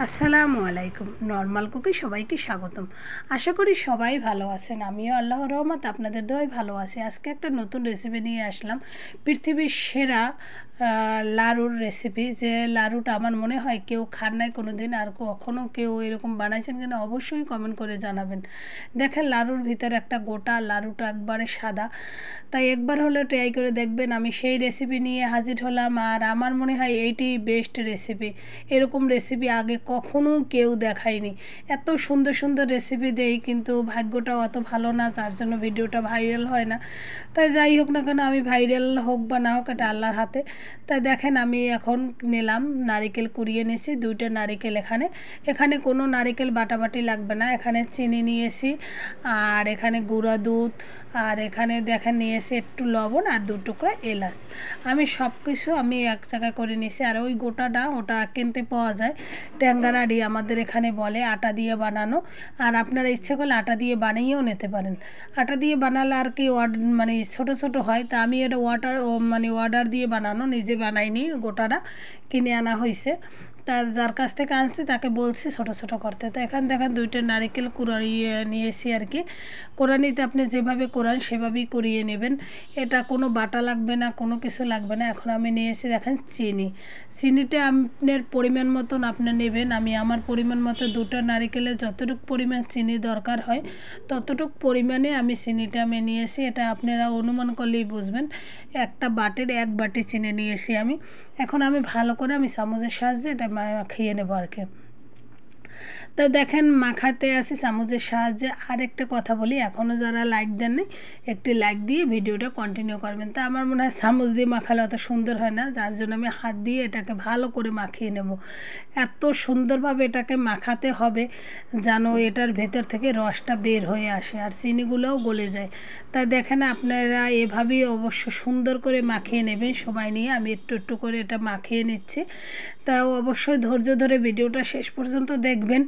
আসসালামু আলাইকুম। নর্মাল কুকে সবাইকে স্বাগতম। আশা করি সবাই ভালো আছেন। আমিও আল্লাহর রহমত আপনাদের দোয়ায় ভালো আছি। আজকে একটা নতুন রেসিপি নিয়ে আসলাম, পৃথিবীর সেরা লাড়ুর রেসিপি। যে লাড়ুটা আমার মনে হয় কেউ খান নাই কোনো দিন, আর কখনও কেউ এরকম বানাইছেন কিনা অবশ্যই কমেন্ট করে জানাবেন। দেখেন লাড়ুর ভিতরে একটা গোটা, লাড়ুটা একবারে সাদা, তাই একবার হলে ট্রাই করে দেখবেন। আমি সেই রেসিপি নিয়ে হাজির হলাম, আর আমার মনে হয় এইটি বেস্ট রেসিপি। এরকম রেসিপি আগে কখনো কেউ দেখায়নি। এত সুন্দর সুন্দর রেসিপি দেই, কিন্তু ভাগ্যটাও অত ভালো না, যার জন্য ভিডিওটা ভাইরাল হয় না। তাই যাই হোক না কেন, আমি ভাইরাল হোক বা না হোক এটা আল্লাহর হাতে। তাই দেখেন আমি এখন নিলাম নারিকেল কুড়িয়ে নিয়েছি, 2টা নারিকেল। এখানে কোনো নারিকেল বাটাবাটি লাগবে না। এখানে চিনি নিয়েছি, আর এখানে গুঁড়া দুধ, আর এখানে দেখেন নিয়েছি একটু লবণ আর 2 টুকরা এলাচ। আমি সব কিছু এক জায়গায় করে নিয়েছি। আর ওই গোটাটা ওটা কিনতে পাওয়া যায়, ট্যাঙ্গারাডি আমাদের এখানে বলে, আটা দিয়ে বানানো। আর আপনারা ইচ্ছে করলে আটা দিয়ে বানিয়েও নিতে পারেন। আটা দিয়ে বানালে আর কি মানে ছোটো ছোটো হয়। তা আমি এটা অর্ডার দিয়ে বানানো, নিজে বানাইনি, গোটাটা কিনে আনা হয়েছে। যার কাছ থেকে আনছি তাকে বলছি ছোটো ছোটো করতে। তো এখানে দেখেন 2টা নারিকেল কুড়িয়ে নিয়েছি আর কি। কোরানিতে আপনি যেভাবে কোরান সেভাবেই কুড়িয়ে নেবেন। এটা কোনো বাটা লাগবে না, কোনো কিছু লাগবে না। এখন আমি নিয়েছি দেখেন চিনিটা আপনার পরিমাণ মতন আপনি নেবেন। আমি আমার পরিমাণ মতো 2টা নারিকেলে যতটুকু পরিমাণ চিনি দরকার হয় ততটুকু পরিমাণে আমি চিনিটা নিয়েছি। এটা আপনারা অনুমান করলেই বুঝবেন। একটা বাটির 1 বাটি চিনি নিয়েছি আমি। এখন আমি ভালো করে চামচের সাহায্যে এটা মাখিয়ে নেবো আর কি। তা দেখেন মাখাতে আসি চামচের সাহায্যে। আর একটা কথা বলি, এখনও যারা লাইক দেননি একটি লাইক দিয়ে ভিডিওটা কন্টিনিউ করবেন। তা আমার মনে হয় চামচ দিয়ে মাখালে অত সুন্দর হয় না, যার জন্য আমি হাত দিয়ে এটাকে ভালো করে মাখিয়ে নেব। এত সুন্দরভাবে এটাকে মাখাতে হবে যেন এটার ভেতর থেকে রসটা বের হয়ে আসে আর চিনিগুলোও গলে যায়। তাই দেখেন আপনারা এভাবেই অবশ্য সুন্দর করে মাখিয়ে নেবেন সময় নিয়ে। আমি একটু একটু করে এটা মাখিয়ে নিচ্ছি। তাও অবশ্যই ধৈর্য ধরে ভিডিওটা শেষ পর্যন্ত দেখবেন।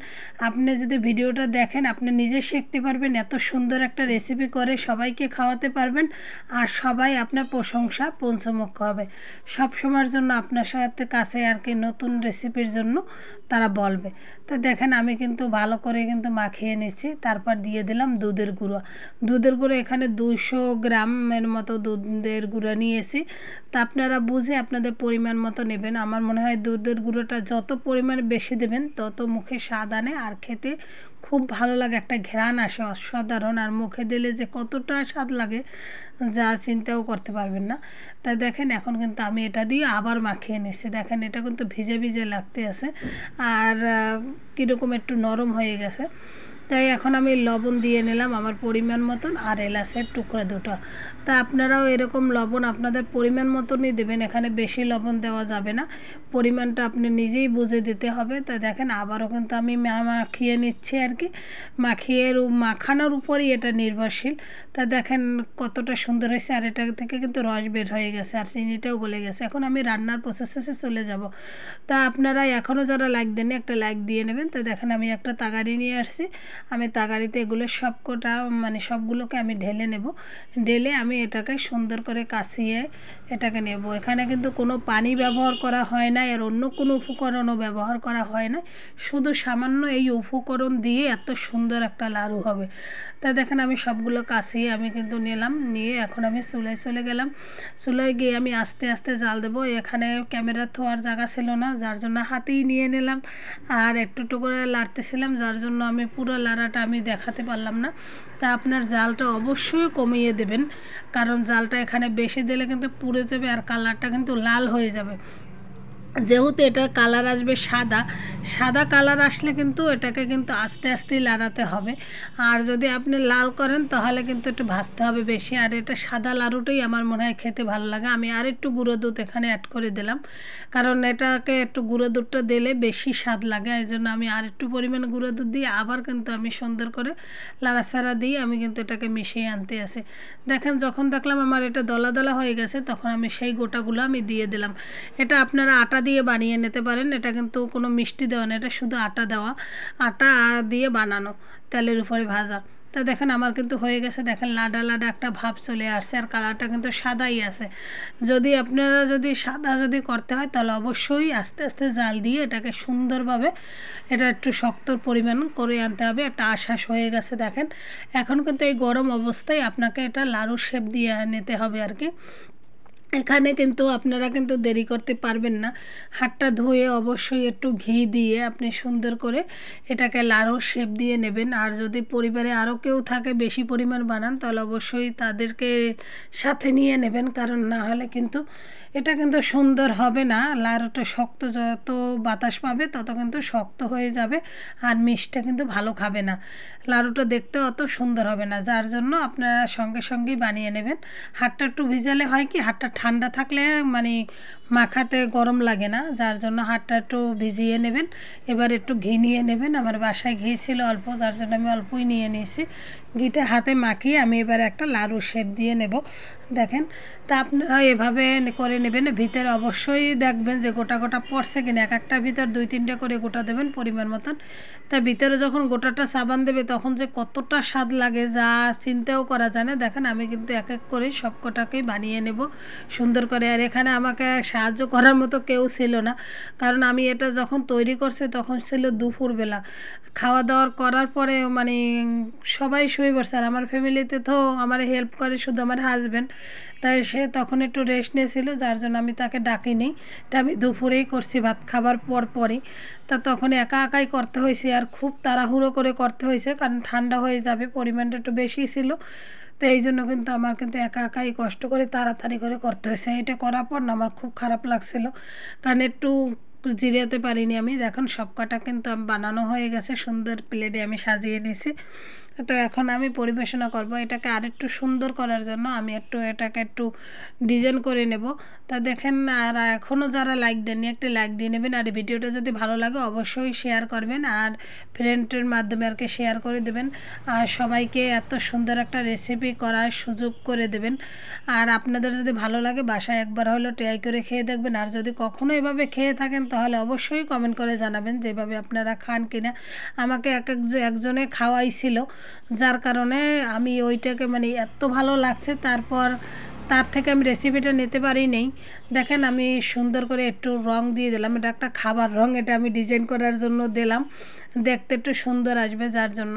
আপনি যদি ভিডিওটা দেখেন আপনি নিজে শিখতে পারবেন, এত সুন্দর একটা রেসিপি করে সবাইকে খাওয়াতে পারবেন, আর সবাই আপনার প্রশংসা পঞ্চমুখ হবে। সব সময়ের জন্য আপনার সাথে কাছে আর কি নতুন রেসিপির জন্য তারা বলবে। তো দেখেন আমি কিন্তু ভালো করে মাখিয়ে নিচ্ছি। তারপর দিয়ে দিলাম দুধের গুঁড়ো। এখানে 200 গ্রামের মতো দুধের গুঁড়ো নিয়েছি। তা আপনারা বুঝে আপনাদের পরিমাণ মতো নেবেন। আমার মনে হয় দুধের গুঁড়োটা যত পরিমাণ বেশি দেবেন তত মুখে স্বাদ আনে, আর খেতে খুব ভালো লাগে, একটা ঘ্রাণ আসে অসাধারণ। আর মুখে দিলে যে কতটা স্বাদ লাগে যা চিন্তাও করতে পারবেন না। তাই দেখেন এখন কিন্তু আমি এটা দিয়ে আবার মাখিয়ে নিচ্ছি। দেখেন এটা কিন্তু ভিজে ভিজে লাগতে আছে, আর কীরকম একটু নরম হয়ে গেছে। তাই এখন আমি লবণ দিয়ে নিলাম আমার পরিমাণ মতন, আর এলাচের টুকরা 2টা। তা আপনারাও এরকম লবণ আপনাদের পরিমাণ মতনই দেবেন। এখানে বেশি লবণ দেওয়া যাবে না, পরিমাণটা আপনি নিজেই বুঝে দিতে হবে। তাই দেখেন আবারও কিন্তু আমি মাখিয়ে নিচ্ছি আর কি। মাখানোর উপরই এটা নির্ভরশীল। তা দেখেন কতটা সুন্দর হয়েছে, আর এটা থেকে কিন্তু রস বের হয়ে গেছে আর চিনিটাও গলে গেছে। এখন আমি রান্নার প্রসেসে চলে যাব। তা আপনারা এখনও যারা লাইক দেননি একটা লাইক দিয়ে নেবেন। তো দেখেন আমি একটা তাগাড়ি নিয়ে আসছি। আমি তাগাড়িতে এগুলো সবগুলোকে আমি ঢেলে নেব। ঢেলে আমি এটাকে সুন্দর করে কাছিয়ে এটাকে নেব। এখানে কিন্তু কোনো পানি ব্যবহার করা হয় না, আর অন্য কোনো উপকরণও ব্যবহার করা হয় না। শুধু সামান্য এই উপকরণ দিয়ে এত সুন্দর একটা লাড়ু হবে। তা দেখেন আমি সবগুলো কাছিয়ে আমি কিন্তু নিয়ে এখন আমি চুলায় চলে গেলাম। চুলায় গিয়ে আমি আস্তে আস্তে জাল দেবো। এখানে ক্যামেরা থোয়ার জায়গা ছিল না, যার জন্য হাতেই নিয়ে নিলাম, আর একটু একটু করে লাড়তেছিলাম, যার জন্য আমি পুরো লাড়াটা আমি দেখাতে পারলাম না। তা আপনার জালটা অবশ্যই কমিয়ে দেবেন, কারণ জালটা এখানে বেশি দিলে কিন্তু পুড়ে যাবে আর কালারটা কিন্তু লাল হয়ে যাবে। যেহেতু এটার কালার আসবে সাদা কালার আসলে কিন্তু এটাকে কিন্তু আস্তে আস্তে লাড়াতে হবে। আর যদি আপনি লাল করেন তাহলে কিন্তু একটু ভাজতে হবে বেশি। আর এটা সাদা লাড়ুটাই আমার মনে হয় খেতে ভালো লাগে। আমি আর একটু গুঁড়ো দুধ এখানে অ্যাড করে দিলাম, কারণ এটাকে একটু গুঁড়ো দুধটা দিলে বেশি স্বাদ লাগে। এই জন্য আমি আর একটু পরিমাণ গুঁড়ো দুধ দিয়ে আবার কিন্তু আমি সুন্দর করে লাড়াচাড়া দিয়ে আমি কিন্তু এটাকে মিশিয়ে আনতে আসি। দেখেন যখন দেখলাম আমার এটা দলা দলা হয়ে গেছে তখন আমি সেই গোটাগুলো আমি দিয়ে দিলাম। এটা আপনারা আটা দিয়ে বানিয়ে নিতে পারেন। এটা কিন্তু কোনো মিষ্টি দেওয়া না, এটা শুধু আটা দিয়ে বানানো, তেলের উপরে ভাজা। তা দেখেন আমার কিন্তু হয়ে গেছে, দেখেন লাডা লাডা একটা ভাব চলে আসছে, আর কালারটা কিন্তু সাদাই আছে। যদি আপনারা সাদা করতে হয় তাহলে অবশ্যই আস্তে আস্তে জাল দিয়ে এটাকে সুন্দরভাবে এটা একটু শক্তর পরিমাণ করে আনতে হবে। একটা আশ্বাস হয়ে গেছে দেখেন। এখন কিন্তু এই গরম অবস্থায় আপনাকে এটা লাড়ু শেপ দিয়ে নিতে হবে আর কি। এখানে কিন্তু আপনারা কিন্তু দেরি করতে পারবেন না, হাতটা ধুয়ে অবশ্যই একটু ঘি দিয়ে আপনি সুন্দর করে এটাকে লাড়ুর শেপ দিয়ে নেবেন। আর যদি পরিবারে আরও কেউ থাকে বেশি পরিমাণ বানান তাহলে অবশ্যই তাদেরকে সাথে নিয়ে নেবেন, কারণ না হলে কিন্তু এটা কিন্তু সুন্দর হবে না। লাড়ুটা শক্ত, যত বাতাস পাবে তত কিন্তু শক্ত হয়ে যাবে, আর মিষ্টিটা কিন্তু ভালো খাবে না, লাড়ুটা দেখতে অত সুন্দর হবে না। যার জন্য আপনারা সঙ্গে সঙ্গেই বানিয়ে নেবেন। হাতটা একটু ভিজালে হয় কি, হাতটা ঠান্ডা থাকলে মানে মাখাতে গরম লাগে না, যার জন্য হাতটা একটু ভিজিয়ে নেবেন। এবার একটু ঘি নিয়ে নেবেন, আমার বাসায় ঘি ছিল অল্প, যার জন্য আমি অল্পই নিয়ে নিয়েছি। ঘিটা হাতে মাখিয়ে আমি এবার একটা লাড়ু শেপ দিয়ে নেব। দেখেন, তা আপনারা এভাবে করে নেবেন। ভিতরে অবশ্যই দেখবেন যে গোটা গোটা পড়ছে কিনা, এক একটা ভিতর 2-3টা করে গোটা দেবেন পরিমাণ মতন। তা ভিতরে যখন গোটাটা সাবান দেবে তখন যে কতটা স্বাদ লাগে যা চিন্তাও করা যায় না। দেখেন আমি কিন্তু এক এক করে সব কটাকেই বানিয়ে নেব সুন্দর করে। আর এখানে আমাকে সাহায্য করার মতো কেউ ছিল না, কারণ আমি এটা যখন তৈরি করছি তখন ছিল দুপুরবেলা, খাওয়া দাওয়ার করার পরে মানে সবাই শুয়ে পড়ছে। আর আমার ফ্যামিলিতে তো আমার হেল্প করে শুধু আমার হাজব্যান্ড, তাই সে তখন একটু রেস্ট নিয়েছিল, যার জন্য আমি তাকে ডাকিনি। এটা আমি দুপুরেই করছি ভাত খাবার পরই। তা তখন একা একাই করতে হয়েছে, আর খুব তাড়াহুড়ো করে করতে হয়েছে, কারণ ঠান্ডা হয়ে যাবে, পরিমাণটা একটু বেশি ছিল। তো এই জন্য কিন্তু আমার কিন্তু একা একাই কষ্ট করে তাড়াতাড়ি করে করতে হয়েছে। এটা করার পর না আমার খুব খারাপ লাগছিল, কারণ একটু জিরাতে পারিনি আমি। দেখুন সব কটা কিন্তু আমি বানানো হয়ে গেছে, সুন্দর প্লেটে আমি সাজিয়ে নিয়েছি। তো এখন আমি পরিবেশনা করব। এটাকে আরেকটু সুন্দর করার জন্য আমি এটাকে একটু ডিজাইন করে নেব। তা দেখেন, আর এখনও যারা লাইক দেননি একটা লাইক দিয়ে নেবেন, আর ভিডিওটা যদি ভালো লাগে অবশ্যই শেয়ার করবেন, আর ফ্রেন্ডের মাধ্যমে আর কি শেয়ার করে দেবেন, আর সবাইকে এত সুন্দর একটা রেসিপি করার সুযোগ করে দেবেন। আর আপনাদের যদি ভালো লাগে বাসায় একবার হলেও ট্রাই করে খেয়ে দেখবেন, আর যদি কখনো এভাবে খেয়ে থাকেন তাহলে অবশ্যই কমেন্ট করে জানাবেন যেভাবে আপনারা খান কিনা। আমাকে একজনে খাওয়াইছিল, যার কারণে আমি ওইটাকে মানে এত ভালো লাগছে, তার থেকে আমি রেসিপিটা নিতে পারি নেই। দেখেন আমি সুন্দর করে একটু রং দিয়ে দিলাম, এটা একটা খাবার রং, এটা আমি ডিজাইন করার জন্য দিলাম, দেখতে একটু সুন্দর আসবে যার জন্য।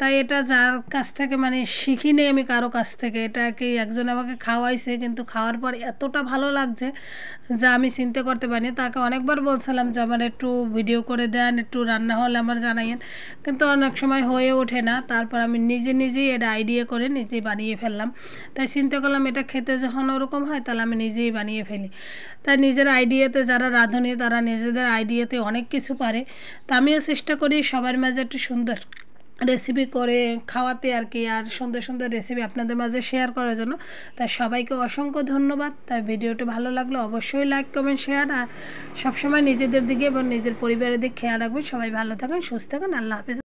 তাই এটা যার কাছ থেকে মানে শিখি নেই আমি কারো কাছ থেকে, এটা কি একজন আমাকে খাওয়াইছে, কিন্তু খাওয়ার পর এতটা ভালো লাগছে যা আমি চিন্তা করতে পারিনি। তাকে অনেকবার বলছিলাম যে আমার একটু ভিডিও করে দেন, একটু রান্না হলে আমার জানাইন, কিন্তু অনেক সময় হয়ে ওঠে না। তারপর আমি নিজেই এটা আইডিয়া করে নিজেই বানিয়ে ফেললাম। তাই চিন্তা করলাম এটা খেতে যখন ওরকম হয় তাহলে আমি নিজেই বানিয়ে ফেলি। তাই নিজের আইডিয়াতে যারা রাঁধুনি তারা নিজেদের আইডিয়াতে অনেক কিছু পারে। তা আমিও চেষ্টা করি সবার মাঝে একটু সুন্দর রেসিপি করে খাওয়াতে আর কি, আর সুন্দর সুন্দর রেসিপি আপনাদের মাঝে শেয়ার করার জন্য। তাই সবাইকে অসংখ্য ধন্যবাদ। তাই ভিডিওটি ভালো লাগলে অবশ্যই লাইক কমেন্ট শেয়ার, আর সবসময় নিজেদের দিকে এবং নিজের পরিবারের দিকে খেয়াল রাখবেন। সবাই ভালো থাকেন, সুস্থ থাকেন, আল্লাহ হাফেজ।